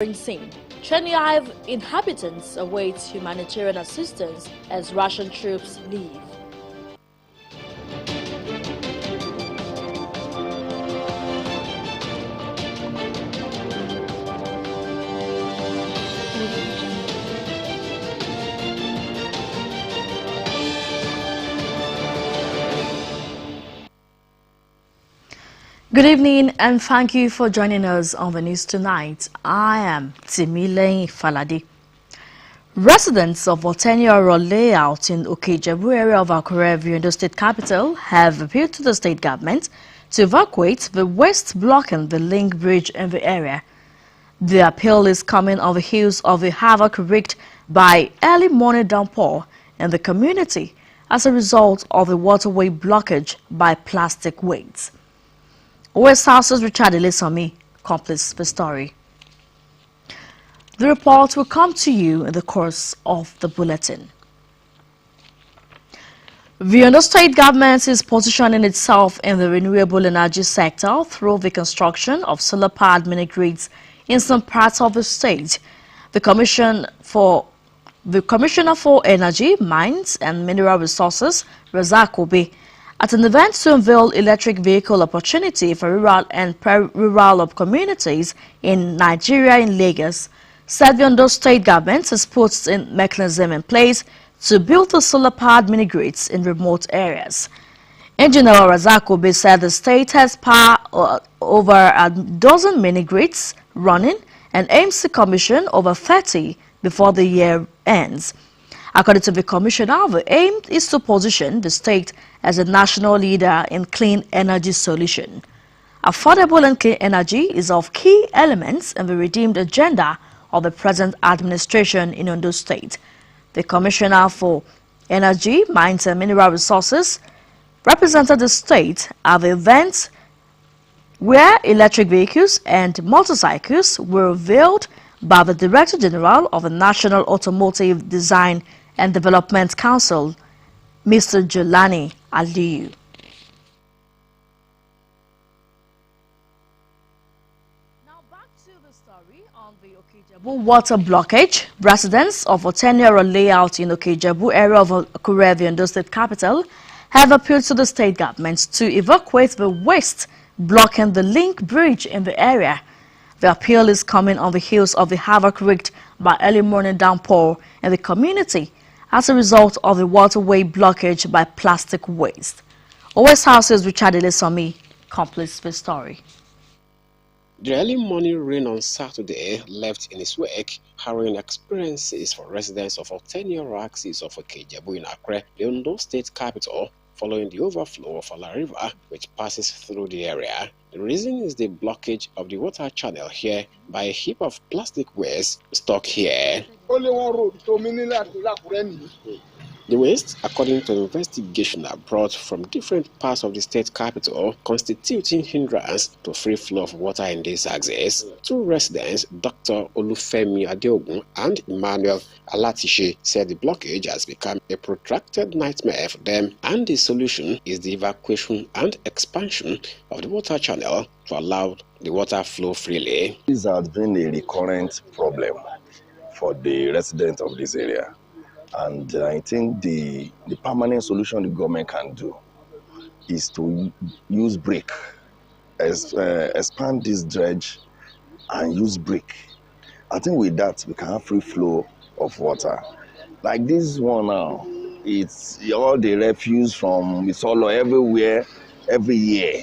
Scene. 25 inhabitants await humanitarian assistance as Russian troops leave. Good evening and thank you for joining us on the news tonight. I am Timile Falade. Residents of Otenyo layout in Okejebu area of Akure, Ondo State capital, have appealed to the state government to evacuate the waste blocking the link bridge in the area. The appeal is coming on the heels of the havoc wreaked by early morning downpour in the community as a result of the waterway blockage by plastic weights. West House's Richard Elesomi completes the story. The report will come to you in the course of the bulletin. The Ondo State government is positioning itself in the renewable energy sector through the construction of solar-powered mini-grids in some parts of the state. The Commissioner for Energy, Mines and Mineral Resources, Razak Obe, at an event to unveil electric vehicle opportunity for rural and rural communities in Nigeria in Lagos, said the Ondo State government has put in mechanism in place to build the solar-powered mini-grids in remote areas. Engineer Razak Obe said the state has over a dozen mini-grids running and aims to commission over 30 before the year ends. According to the commissioner, the aim is to position the state as a national leader in clean energy solution. Affordable and clean energy is of key elements in the redeemed agenda of the present administration in Ondo State. The Commissioner for Energy, Mines and Mineral Resources represented the state at the event where electric vehicles and motorcycles were revealed by the Director General of the National Automotive Design and Development Council, Mr. Jelani Aliyu. Now back to the story on the Okejebu water blockage. Residents of Otenyo layout in Okejebu area of Akure, the Ondo State capital, have appealed to the state government to evacuate the waste blocking the link bridge in the area. The appeal is coming on the heels of the havoc wreaked by early morning downpour in the community as a result of the waterway blockage by plastic waste. West House's Richard Elesomi completes the story. The early morning rain on Saturday left in its wake harrowing experiences for residents of Otenyo axis of Okejebu in Akure, the Ondo State capital, following the overflow of Ala River, which passes through the area. The reason is the blockage of the water channel here by a heap of plastic waste stuck here. Only one road, so many The waste, according to investigation, are brought from different parts of the state capital, constituting hindrance to free flow of water in this axis. Two residents, Dr. Olufemi Adeogun and Emmanuel Alatishe, said the blockage has become a protracted nightmare for them, and the solution is the evacuation and expansion of the water channel to allow the water flow freely. This has been a recurrent problem for the residents of this area. And I think the permanent solution the government can do is to use brick, expand this dredge and use brick. I think with that, we can have free flow of water. Like this one now, it's all the refuse from the solo everywhere, every year.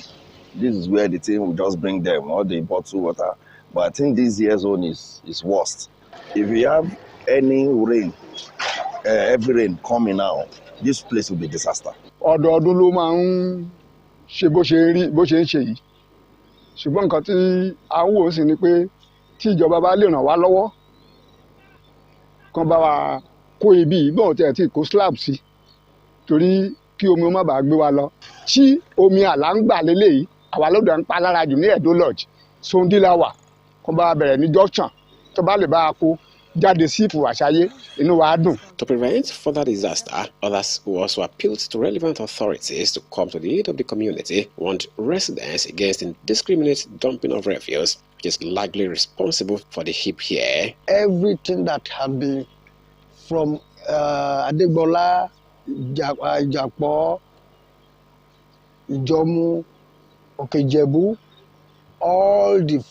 This is where the thing will just bring them, all the bottled water. But I think this year's one is worst. If we have any rain, every rain coming now, this place will be disaster. Ọdọọdún ló máa ń ṣe bó ṣe ń ṣe yìí. Ṣùgbọ́n nǹkan tí a ń wò sí ni pé tí ìjọba bá lè ràn wá lọ́wọ́ kán bá wa kó ibi ìgbọ́n tí ẹ̀ tí kó slab sí torí kí omi ó má bàa gbé wa lọ. Tí omi àlá ń gbà lélẹ́yìí, àwa ló dà ń pa lára jù ní Edo Lodge, Sondila wà, kán bá wa bẹ̀rẹ̀ ní junction tó bá lè bá a kó jáde sí ipò àṣàyé inú wa á dùn. To prevent further disaster, others who also appealed to relevant authorities to come to the aid of the community warned residents against indiscriminate dumping of refuse, which is largely responsible for the heap here. Everything that had been from Adegbola, Ijapo, Ijomu, Okejebu, all the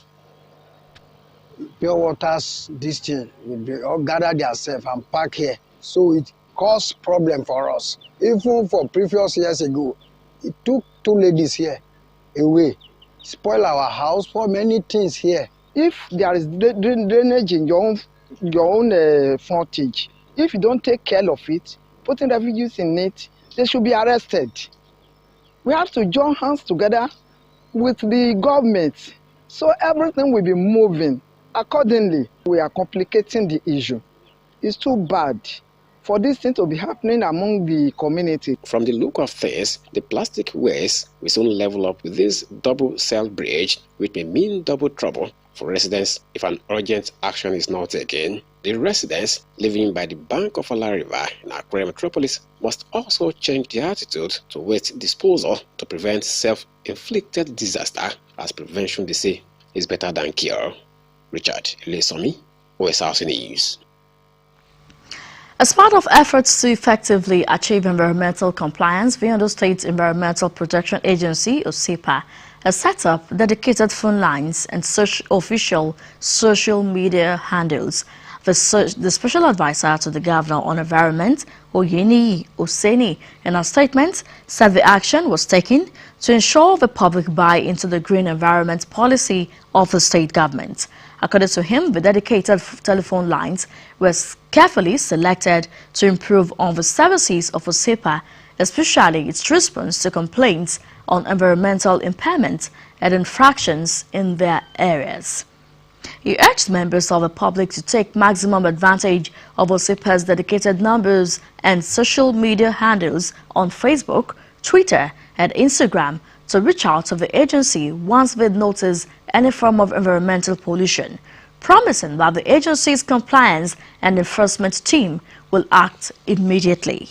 pure waters, this thing, they all gather themselves and park here. So it caused problem for us. Even for previous years ago, it took 2 ladies here away, spoil our house, for many things here. If there is drainage in your own frontage, if you don't take care of it, putting refugees in it, they should be arrested. We have to join hands together with the government, so everything will be moving accordingly. We are complicating the issue. It's too bad for this thing to be happening among the community. From the look of things, the plastic waste will soon level up with this double cell bridge, which may mean double trouble for residents if an urgent action is not taken. The residents living by the bank of Ala River in Akure metropolis must also change their attitude to waste disposal to prevent self-inflicted disaster, as prevention, they say, is better than cure. Richard Lesomi, Osrc News. As part of efforts to effectively achieve environmental compliance, the Ondo State Environmental Protection Agency, OSEPA, has set up dedicated phone lines and official social media handles. The Special Advisor to the Governor on Environment, Oyeni Oseni, in a statement, said the action was taken to ensure the public buy into the green environment policy of the state government. According to him, the dedicated telephone lines were carefully selected to improve on the services of OSEPA, especially its response to complaints on environmental impairment and infractions in their areas. He urged members of the public to take maximum advantage of OSEPA's dedicated numbers and social media handles on Facebook, Twitter, and Instagram to reach out to the agency once they notice any form of environmental pollution, promising that the agency's compliance and enforcement team will act immediately.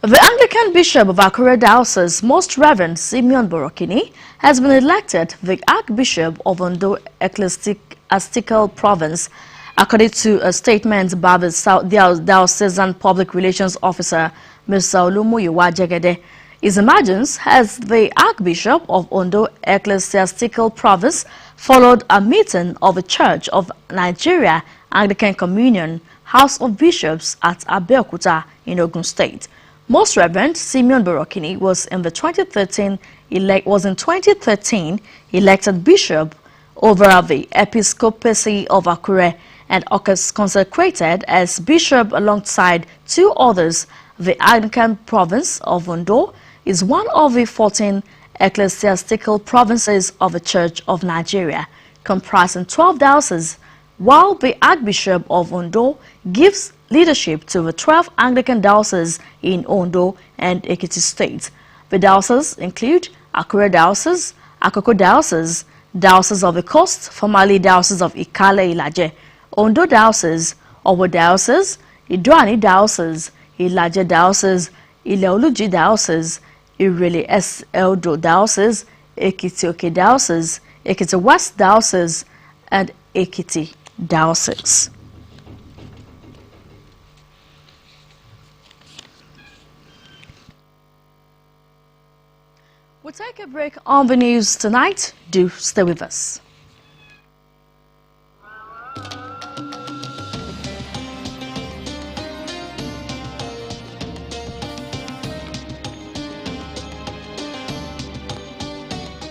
The Anglican Bishop of Akure Diocese, Most Reverend Simeon Borokini, has been elected the Archbishop of Ondo Ecclesiastical Province, according to a statement by the Diocesan Public Relations Officer, Mr. Olumuyiwa Jegede. His emergence as the Archbishop of Ondo Ecclesiastical Province followed a meeting of the Church of Nigeria Anglican Communion House of Bishops at Abeokuta in Ogun State. Most Reverend Simeon Borokini was in 2013 elected bishop over the Episcopacy of Akure and consecrated as bishop alongside 2 others. The Anglican province of Ondo is one of the 14 ecclesiastical provinces of the Church of Nigeria, comprising 12 dioceses, while the Archbishop of Ondo gives leadership to the 12 Anglican dioceses in Ondo and Ekiti states. The dioceses include Akure Diocese, Akoko Diocese, Diocese of the Coast, formerly Diocese of Ikale Ilaje, Ondo Diocese, Owo Diocese, Idoani Diocese, Ilaje Diocese, Ileoluji Diocese, Irele S. Eldo Diocese, Ekiti Oke Diocese, Ekiti West Diocese, and Ekiti Diocese. We'll take a break on the news tonight. Do stay with us.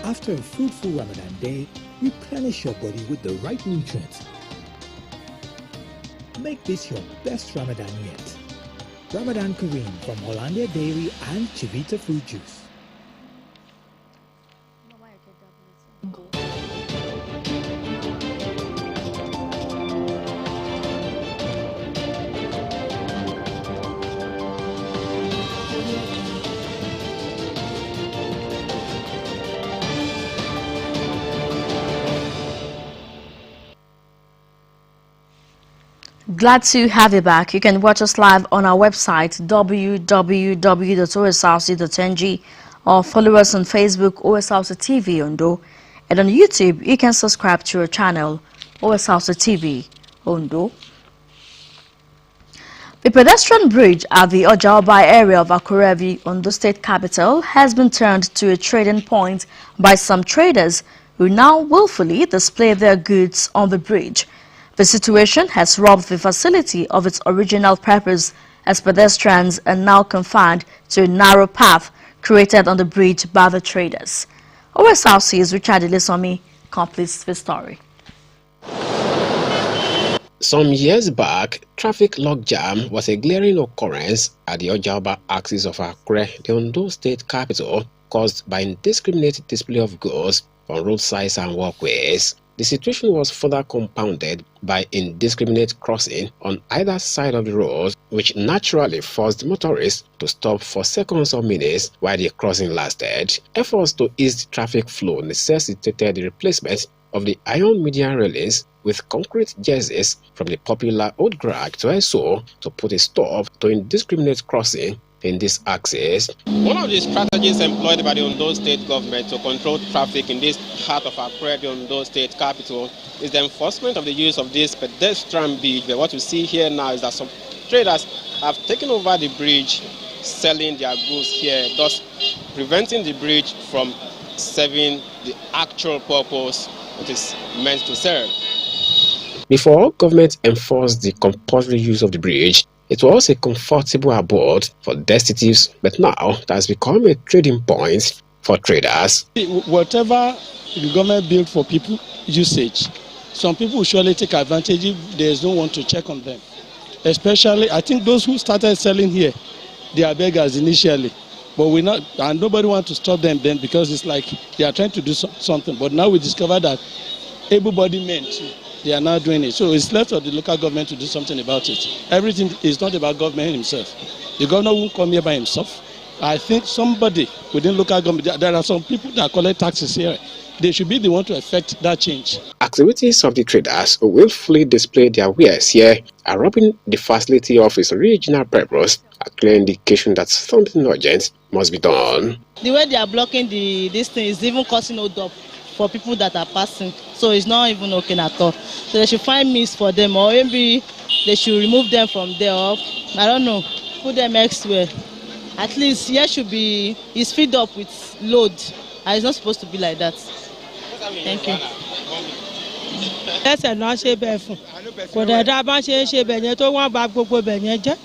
After a fruitful Ramadan day, replenish your body with the right nutrients. Make this your best Ramadan yet. Ramadan Kareem from Hollandia Dairy and Chivita Fruit Juice. Glad to have you back. You can watch us live on our website www.osrc.ng or follow us on Facebook Osrc TV Ondo, and on YouTube you can subscribe to our channel Osrc TV Ondo. The pedestrian bridge at the Ojaoba area of Akure, Ondo State capital, has been turned to a trading point by some traders who now willfully display their goods on the bridge. The situation has robbed the facility of its original purpose, as pedestrians are now confined to a narrow path created on the bridge by the traders. OSRC's Richard Elesomi completes the story. Some years back, traffic logjam was a glaring occurrence at the Ojaoba axis of Akure, the Ondo State capital, caused by indiscriminate display of goods on roadsides and walkways. The situation was further compounded by indiscriminate crossing on either side of the road, which naturally forced motorists to stop for seconds or minutes while the crossing lasted. Efforts to ease the traffic flow necessitated the replacement of the iron median railings with concrete jerseys from the popular Old Grag to ESO to put a stop to indiscriminate crossing in this axis. One of the strategies employed by the Ondo State government to control traffic in this part of Akure, the Ondo State capital, is the enforcement of the use of this pedestrian bridge. But what we see here now is that some traders have taken over the bridge, selling their goods here, thus preventing the bridge from serving the actual purpose it is meant to serve. Before government enforced the compulsory use of the bridge, it was a comfortable abode for destitutes, but now it has become a trading point for traders. Whatever the government built for people usage, some people will surely take advantage if there is no one to check on them. Especially, I think those who started selling here, they are beggars initially, but and nobody wants to stop them then because it's like they are trying to do something. But now we discover that able-bodied men too, they are now doing it. So it's left of the local government to do something about it. Everything is not about government himself. The governor won't come here by himself. I think somebody within local government, there are some people that collect taxes here. They should be the one to effect that change. Activities of the traders who willfully display their wares here are robbing the facility of its original purpose, a clear indication that something urgent must be done. The way they are blocking this thing is even causing hold up for people that are passing, so it's not even okay at all. So they should find means for them, or maybe they should remove them from there, or I don't know, put them elsewhere. At least here should be, it's filled up with load, and it's not supposed to be like that. Thank you. ẹsẹ̀ náà ṣe bẹ́ẹ̀ fún kò dẹ̀ dá bá ṣe é ṣe bẹ̀ yẹn tó wọ́n bà gbogbo bẹ̀ yẹn jẹ́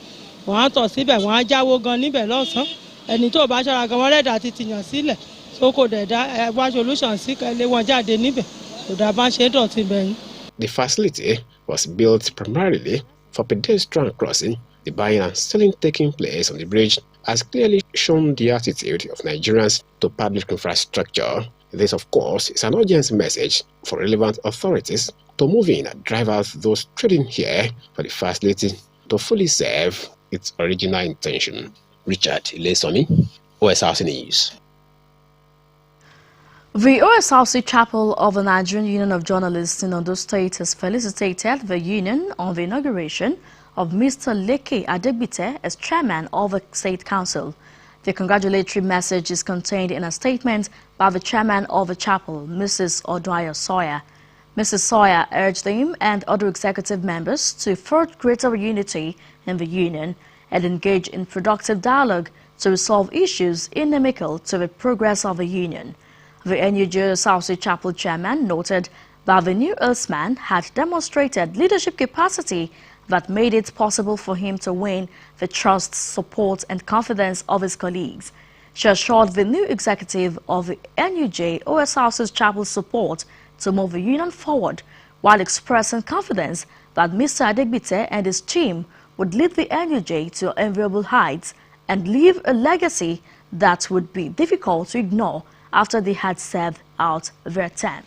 wọ́n á tọ̀ síbẹ̀ wọ́n á jáwó gan níbẹ̀ lọ́sàn-án ẹni tó bá ṣọ́ra gan wọ́n lẹ́dàá ti tìyàn sílẹ̀ so kò dẹ̀ dá ẹgbà solution sí kẹ́lẹ́ wọn jáde níbẹ̀ kò dá bá ṣe é dọ̀tí bẹ̀ yẹn. The facility was built primarily for pedestrian crossing. The buying and selling taking place on the bridge has clearly shown the attitude of Nigerians to public infrastructure. This, of course, is an urgent message for relevant authorities to move in and drive out those trading here for the facility to fully serve its original intention. Richard Elesomi, OSRC News. The OSRC Chapel of the Nigerian Union of Journalists in Ondo State has felicitated the union on the inauguration of Mr. Leke Adegbite as chairman of the State Council. The congratulatory message is contained in a statement by the chairman of the chapel, Mrs. Odwaya Sawyer. Mrs. Sawyer urged him and other executive members to forge greater unity in the union and engage in productive dialogue to resolve issues inimical to the progress of the union. The NUJ South Chapel chairman noted that the new earthman had demonstrated leadership capacity that made it possible for him to win the trust, support and confidence of his colleagues. She assured the new executive of the NUJ OSRC's chapel support to move the union forward while expressing confidence that Mr. Adegbite and his team would lead the NUJ to enviable heights and leave a legacy that would be difficult to ignore after they had served out their term.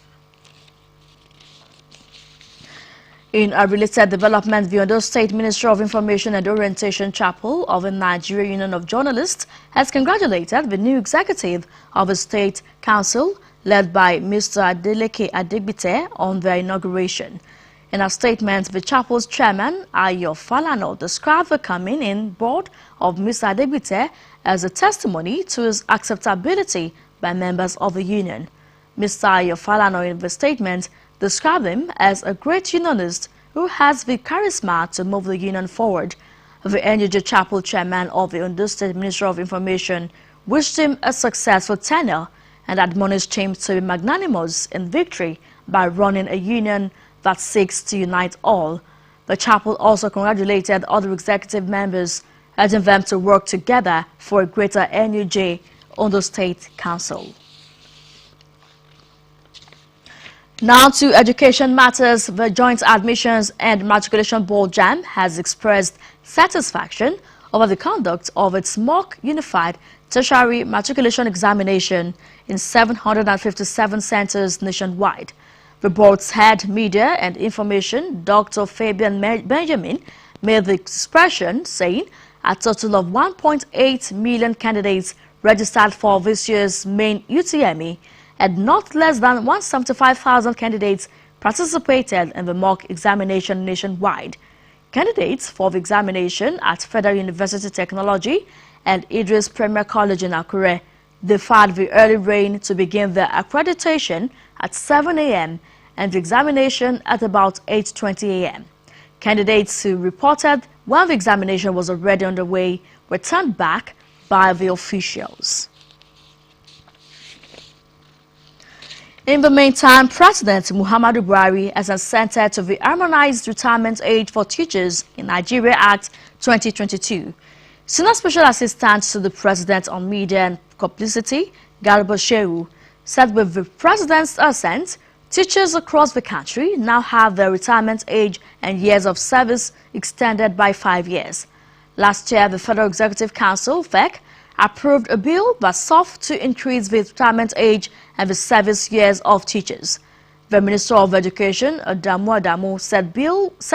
In a related development, the Ondo State Ministry of Information and Orientation Chapel of the Nigeria Union of Journalists has congratulated the new executive of the State Council, led by Mr. Adeleke Adegbite, on their inauguration. In a statement, the chapel's chairman, Ayo Falano, described the coming in board of Mr. Adegbite as a testimony to his acceptability by members of the union. Mr. Ayo Falano, in the statement, described him as a great unionist who has the charisma to move the union forward. The NUJ Chapel chairman of the Ondo State Ministry of Information wished him a successful tenure and admonished him to be magnanimous in victory by running a union that seeks to unite all. The chapel also congratulated other executive members, urging them to work together for a greater NUJ Ondo State Council. Now to education matters. The Joint Admissions and Matriculation Board JAMB has expressed satisfaction over the conduct of its mock unified tertiary matriculation examination in 757 centers nationwide. The board's head media and information, Dr. Fabian Benjamin, made the expression, saying a total of 1.8 million candidates registered for this year's main UTME, and not less than 175,000 candidates participated in the mock examination nationwide. Candidates for the examination at Federal University Technology and Idris Premier College in Akure defied the early rain to begin their accreditation at 7 a.m. and the examination at about 8:20 a.m. Candidates who reported when the examination was already underway were turned back by the officials. In the meantime, President Muhammadu Buhari has assented to the Harmonized Retirement Age for Teachers in Nigeria Act 2022. Senior Special Assistant to the President on Media and Publicity, Garba Shehu, said with the President's assent, teachers across the country now have their retirement age and years of service extended by 5 years. Last year, the Federal Executive Council, FEC, approved a bill that sought to increase the retirement age and the service years of teachers. The Minister of Education, Adamu, said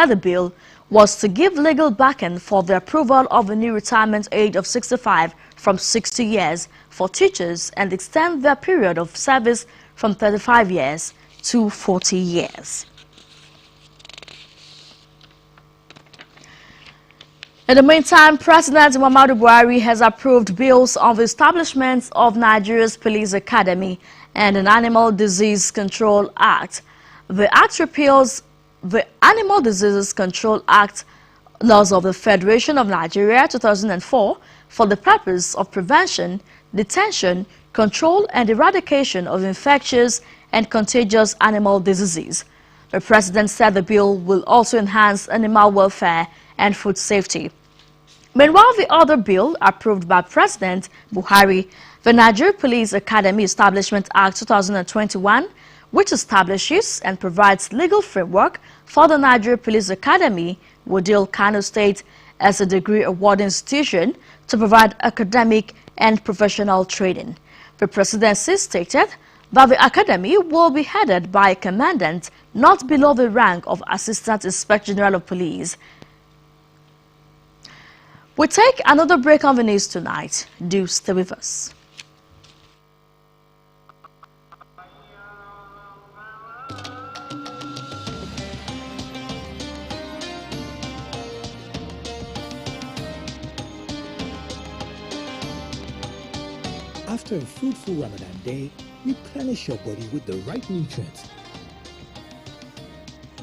the bill was to give legal backing for the approval of a new retirement age of 65 from 60 years for teachers and extend their period of service from 35 years to 40 years. In the meantime, President Muhammadu Buhari has approved bills on the establishment of Nigeria's Police Academy and an Animal Disease Control Act. The act repeals the Animal Diseases Control Act laws of the Federation of Nigeria 2004 for the purpose of prevention, detection, control and eradication of infectious and contagious animal diseases. The President said the bill will also enhance animal welfare and food safety. Meanwhile, the other bill approved by President Buhari, the Nigeria Police Academy Establishment Act 2021, which establishes and provides legal framework for the Nigeria Police Academy, will deal Kano State as a degree-awarding institution to provide academic and professional training. The presidency stated that the academy will be headed by a commandant not below the rank of Assistant Inspector General of Police. We take another break on the news tonight. Do stay with us. After a fruitful Ramadan day, replenish your body with the right nutrients.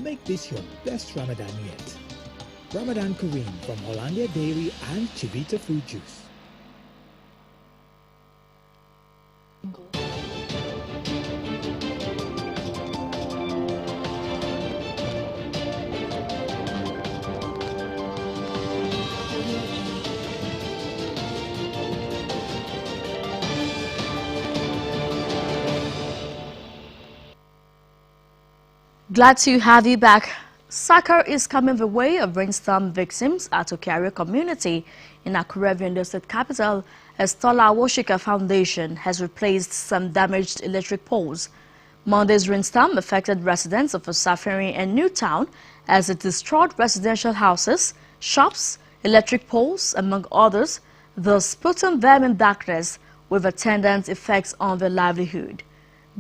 Make this your best Ramadan yet. Ramadan Kareem from Hollandia Dairy and Chivita Fruit Juice. Glad to have you back. Soccer is coming the way of rainstorm victims at Okario community in Akure, Ondo State capital, as Tola Woshika Foundation has replaced some damaged electric poles. Monday's rainstorm affected residents of Osaferi and Newtown as it destroyed residential houses, shops, electric poles, among others, thus putting them in darkness with attendant effects on their livelihood.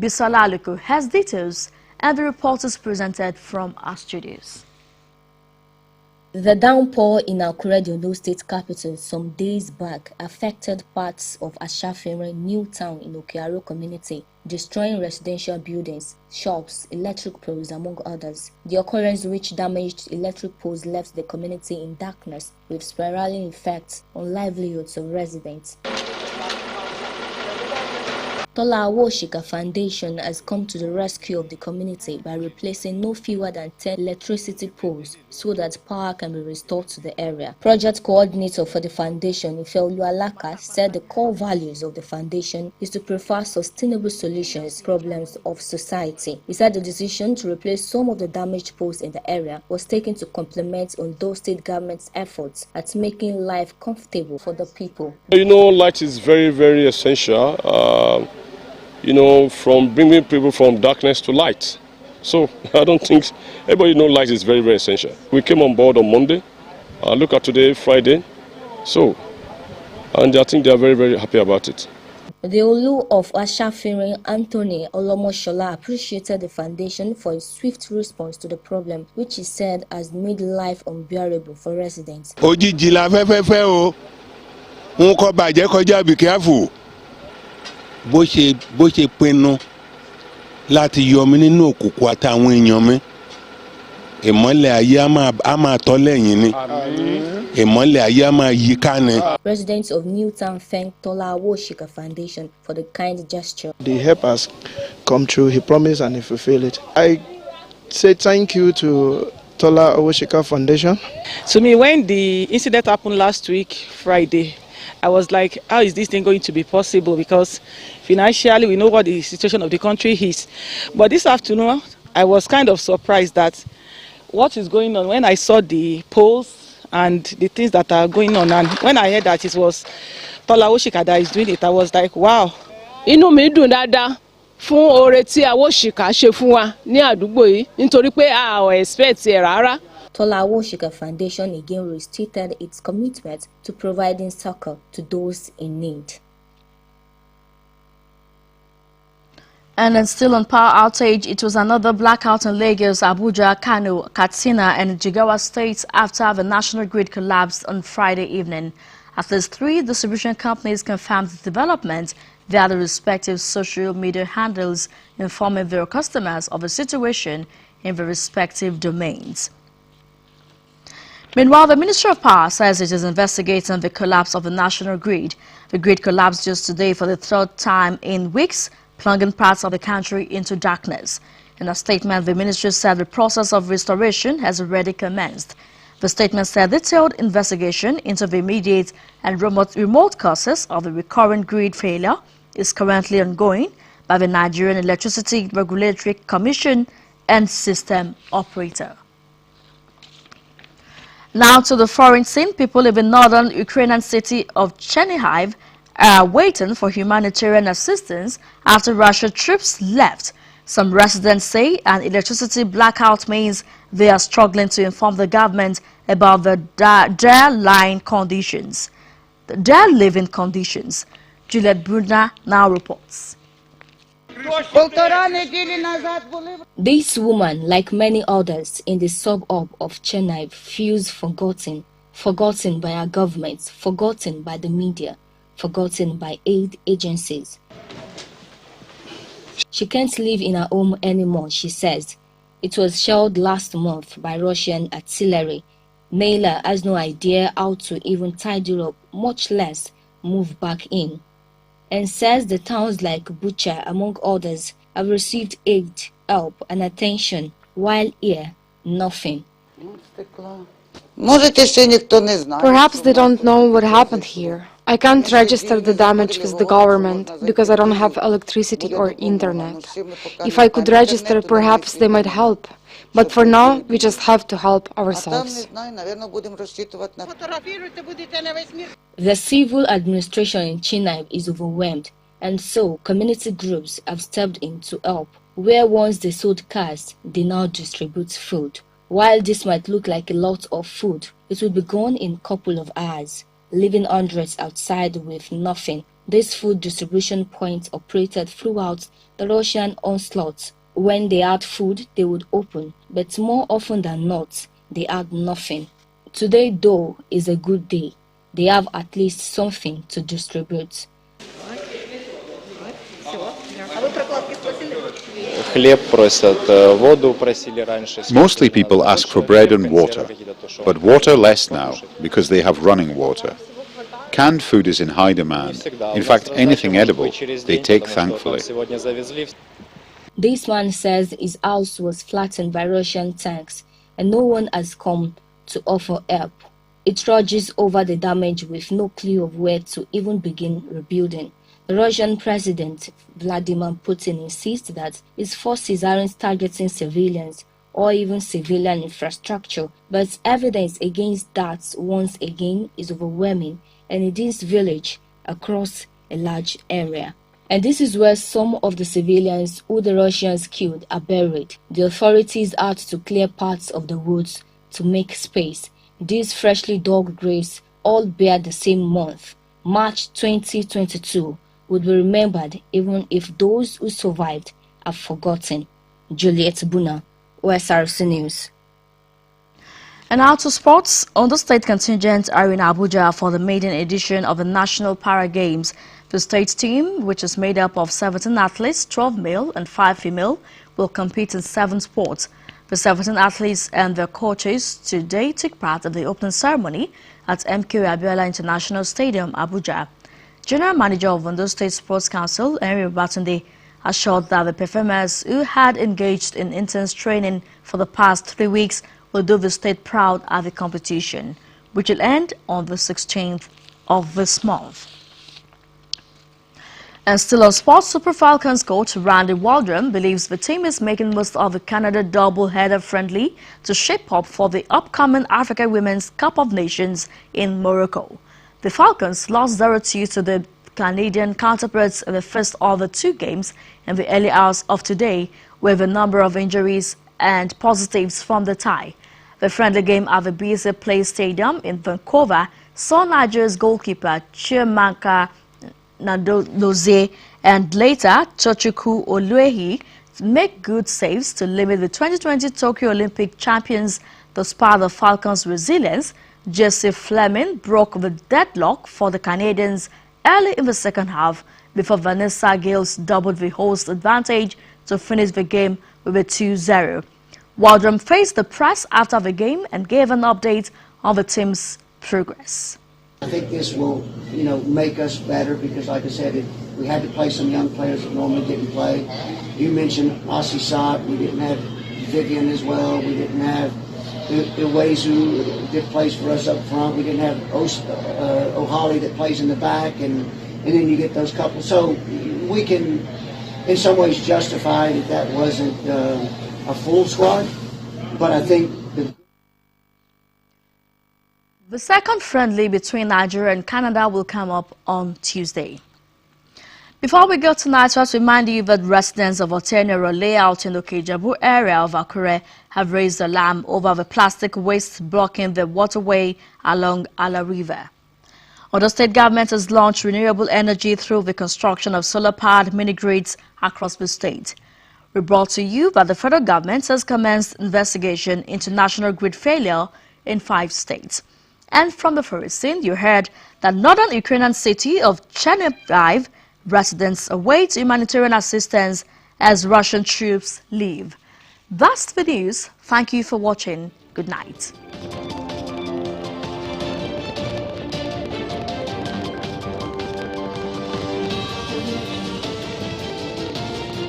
Bisola Aluko has details and the report is presented from our studios. The downpour in Akure, the Ondo State capital, some days back affected parts of Asafere New Town in Okearo community, destroying residential buildings, shops, electric poles, among others. The occurrence, which damaged electric poles, left the community in darkness, with spiraling effects on livelihoods of residents. Tola Awoshika Foundation has come to the rescue of the community by replacing no fewer than 10 electricity poles so that power can be restored to the area. Project coordinator for the foundation, Ifeolu Alaka, said the core values of the foundation is to prefer sustainable solutions to problems of society. He said the decision to replace some of the damaged poles in the area was taken to complement Ondo State government's efforts at making life comfortable for the people. You know, light is very, very essential. From bringing people from darkness to light. So I don't think everybody knows light is very, very essential. We came on board on Monday. Look at today, Friday. And I think they are very, very happy about it. The Olu of Asafere, Anthony Olomoshola, appreciated the foundation for its swift response to the problem, which he said has made life unbearable for residents. Be careful. Bó ṣe pinnu láti yọ mí nínú òkùnkùn àtàwọn èèyàn mi, ìmọ́lẹ̀ ayé á máa tọ́ lẹ́yìn ni, ìmọ́lẹ̀ ayé á máa yí ká ni. Residents of Newtown thanked Tola Awoshika Foundation for the kind gesture. The help has come true. He promised and he fulfilled it. I say thank you to Tola Awoshika Foundation. To me, when the incident happened last week, Friday, I was like, how is this thing going to be possible? Because financially, we know what the situation of the country is. But this afternoon, I was kind of surprised that what is going on. When I saw the polls and the things that are going on, and when I heard that it was Tola Awoshika that is doing it, I was like, wow. Inú mi dùn dáadáa fún oore tí Awoshika ṣe fún wa ní àdúgbò yìí nítorí pé a ò expect ẹ̀ rárá. Tola Awoshika Foundation again restated its commitment to providing succor to those in need. And then still on power outage, it was another blackout in Lagos, Abuja, Kano, Katsina and Jigawa states after the national grid collapsed on Friday evening. At least 3 distribution companies confirmed the development via the respective social media handles, informing their customers of the situation in the respective domains. Meanwhile, the Ministry of Power says it is investigating the collapse of the national grid. The grid collapsed just today for the 3rd time in weeks, plunging parts of the country into darkness. In a statement, the ministry said the process of restoration has already commenced. The statement said detailed investigation into the immediate and remote causes of the recurrent grid failure is currently ongoing by the Nigerian Electricity Regulatory Commission and system operator. Now to the foreign scene, people in the northern Ukrainian city of Chernihiv are waiting for humanitarian assistance after Russian troops left. Some residents say an electricity blackout means they are struggling to inform the government about the dire living conditions. Juliet Brunner now reports. This woman, like many others in the suburb of Chernihiv, feels forgotten. Forgotten by our government, forgotten by the media, forgotten by aid agencies. She can't live in her home anymore, she says. It was shelled last month by Russian artillery. Naila has no idea how to even tidy up, much less move back in, and says the towns like Bucha, among others, have received aid, help and attention, while here, nothing. Perhaps they don't know what happened here. I can't register the damage with the government because I don't have electricity or internet. If I could register, perhaps they might help. But for now, we just have to help ourselves. The civil administration in Chernihiv is overwhelmed, and so community groups have stepped in to help. Where once they sold cars, they now distribute food. While this might look like a lot of food, it will be gone in a couple of hours, leaving hundreds outside with nothing. This food distribution point operated throughout the Russian onslaught When they had food, they would open, but more often than not, they had nothing. Today, though, is a good day. They have at least something to distribute. Mostly people ask for bread and water, but water less now because they have running water. Canned food is in high demand. In fact, anything edible they take thankfully. This man says his house was flattened by Russian tanks and no one has come to offer help. It trudges over the damage with no clue of where to even begin rebuilding. The Russian President Vladimir Putin insists that his forces aren't targeting civilians or even civilian infrastructure, but evidence against that once again is overwhelming and in this village across a large area. And this is where some of the civilians who the Russians killed are buried. The authorities had to clear parts of the woods to make space. These freshly dug graves all bear the same month, March 2022, would be remembered even if those who survived have forgotten. Juliet Buna, Osrc News. And now to sports. Under-state contingents are in Abuja for the maiden edition of the National Para Games. The state team, which is made up of 17 athletes, 12 male and 5 female, will compete in 7 sports. The 17 athletes and their coaches today took part in the opening ceremony at MK Abiola International Stadium, Abuja. General Manager of Ondo State Sports Council, Henry Batunde, assured that the performers who had engaged in intense training for the past 3 weeks will do the state proud at the competition, which will end on the 16th of this month. And still on sports, Super Falcons coach Randy Waldron believes the team is making most of the Canada double-header friendly to shape up for the upcoming Africa Women's Cup of Nations in Morocco. The Falcons lost 0-2 to the Canadian counterparts in the first of the 2 games in the early hours of today, with a number of injuries and positives from the tie. The friendly game at the BSA Play Stadium in Vancouver saw Niger's goalkeeper Chiamaka Nadozie and later Chochukwu Oluehi make good saves to limit the 2020 Tokyo Olympic champions. Despite the Falcons' resilience, Jesse Fleming broke the deadlock for the Canadians early in the second half before Vanessa Gales doubled the host advantage to finish the game with a 2-0. Waldron faced the press after the game and gave an update on the team's progress. I think this will, make us better because, like I said, we had to play some young players that normally didn't play. You mentioned Asisat. We didn't have Vivian as well. We didn't have Iwezu that plays for us up front. We didn't have O'Holly that plays in the back, and then you get those couple. So we can, in some ways, justify that wasn't a full squad, but I think the second friendly between Nigeria and Canada will come up on Tuesday. Before we go tonight, let's remind you that residents of Otenero layout in the Okejabu area of Akure have raised alarm over the plastic waste blocking the waterway along Ala River. The state government has launched renewable energy through the construction of solar-powered mini-grids across the state. We brought to you that the federal government has commenced investigation into national grid failure in 5 states. And from the first scene, you heard that northern Ukrainian city of Chernihiv residents await humanitarian assistance as Russian troops leave. That's the news. Thank you for watching. Good night.